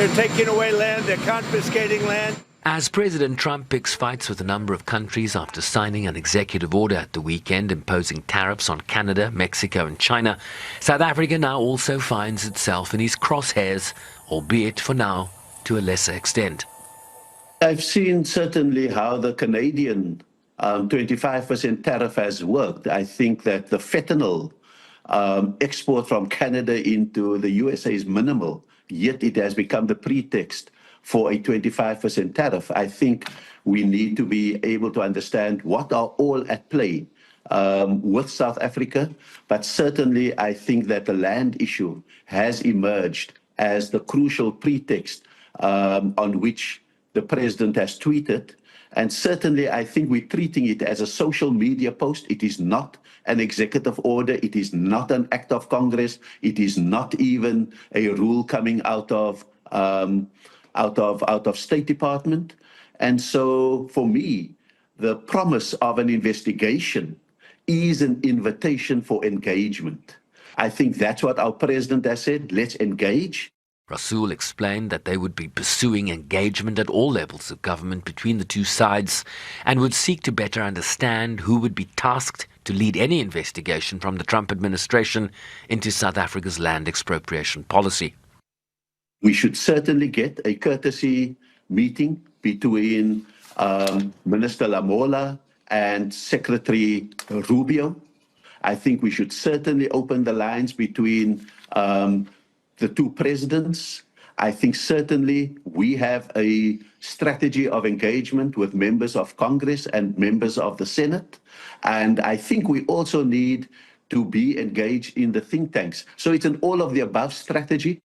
They're taking away land, they're confiscating land. As President Trump picks fights with a number of countries after signing an executive order at the weekend imposing tariffs on Canada, Mexico and China, South Africa now also finds itself in his crosshairs, albeit for now to a lesser extent. I've seen certainly how the Canadian 25% tariff has worked. I think that the fentanyl export from Canada into the USA is minimal, yet it has become the pretext for a 25% tariff. I think we need to be able to understand what are all at play with South Africa, but certainly I think that the land issue has emerged as the crucial pretext on which the president has tweeted. And certainly I think we're treating it as a social media post. It is not an executive order. It is not an act of Congress. It is not even a rule coming out of State Department. And so for me, the promise of an investigation is an invitation for engagement. I think that's what our president has said. Let's engage. Rasool explained that they would be pursuing engagement at all levels of government between the two sides and would seek to better understand who would be tasked to lead any investigation from the Trump administration into South Africa's land expropriation policy. We should certainly get a courtesy meeting between Minister Lamola and Secretary Rubio. I think we should certainly open the lines between the two presidents. I think certainly we have a strategy of engagement with members of Congress and members of the Senate. And I think we also need to be engaged in the think tanks. So it's an all of the above strategy.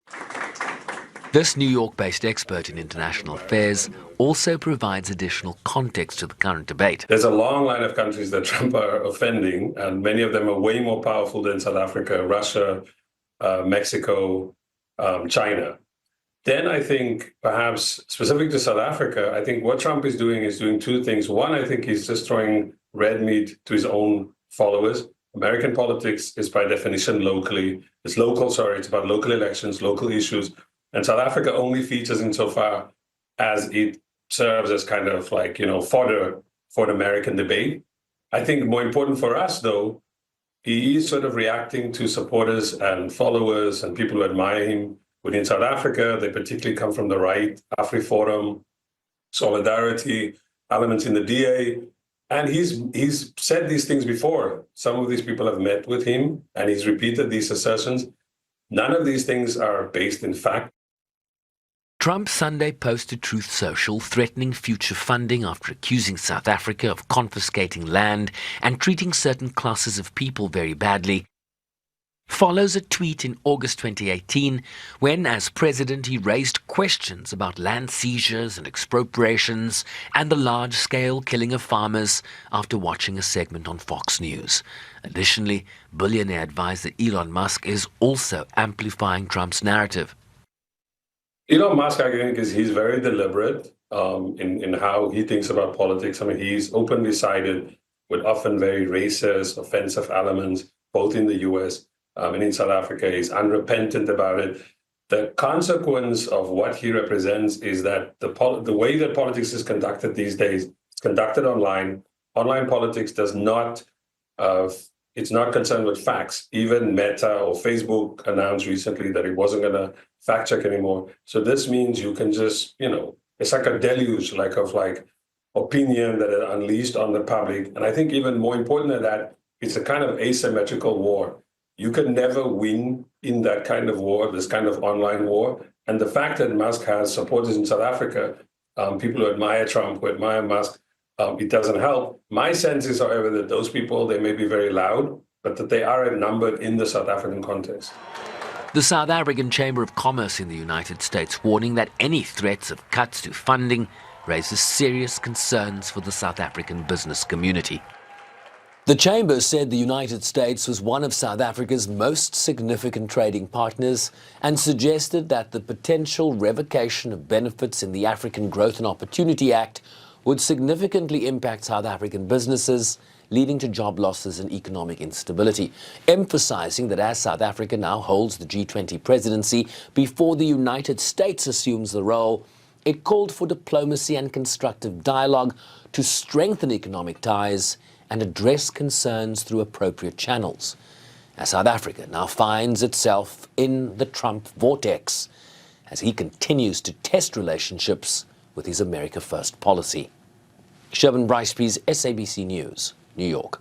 This New York-based expert in international affairs also provides additional context to the current debate. There's a long line of countries that Trump are offending, and many of them are way more powerful than South Africa, Russia, Mexico, China. Then I think perhaps specific to South Africa, I think what Trump is doing two things. One, I think he's just throwing red meat to his own followers. American politics is by definition it's about local elections, local issues. And South Africa only features insofar as it serves as kind of like, fodder for an American debate. I think more important for us, though, he is sort of reacting to supporters and followers and people who admire him within South Africa. They particularly come from the right, AfriForum, Solidarity, elements in the DA. And he's said these things before. Some of these people have met with him, and he's repeated these assertions. None of these things are based in fact. Trump Sunday posted Truth Social threatening future funding after accusing South Africa of confiscating land and treating certain classes of people very badly. Follows a tweet in August 2018 when, as president, he raised questions about land seizures and expropriations and the large-scale killing of farmers after watching a segment on Fox News. Additionally, billionaire advisor Elon Musk is also amplifying Trump's narrative. Elon Musk, I think, he's very deliberate in how he thinks about politics. I mean, he's openly sided with often very racist, offensive elements, both in the U.S. And in South Africa. He's unrepentant about it. The consequence of what he represents is that the way that politics is conducted these days, it's conducted online. Online politics does not, it's not concerned with facts. Even Meta or Facebook announced recently that it wasn't going to fact check anymore. So this means you can just, it's like a deluge of opinion that is unleashed on the public. And I think even more important than that, it's a kind of asymmetrical war. You can never win in that kind of war, this kind of online war. And the fact that Musk has supporters in South Africa, people who admire Trump, who admire Musk, it doesn't help. My sense is, however, that those people, they may be very loud, but that they are outnumbered in the South African context. The South African Chamber of Commerce in the United States warning that any threats of cuts to funding raises serious concerns for the South African business community. The Chamber said the United States was one of South Africa's most significant trading partners and suggested that the potential revocation of benefits in the African Growth and Opportunity Act would significantly impact South African businesses, leading to job losses and economic instability, emphasizing that as South Africa now holds the G20 presidency before the United States assumes the role, it called for diplomacy and constructive dialogue to strengthen economic ties and address concerns through appropriate channels, as South Africa now finds itself in the Trump vortex as he continues to test relationships with his America First policy. Sherman Bryce-Pease, SABC News, New York.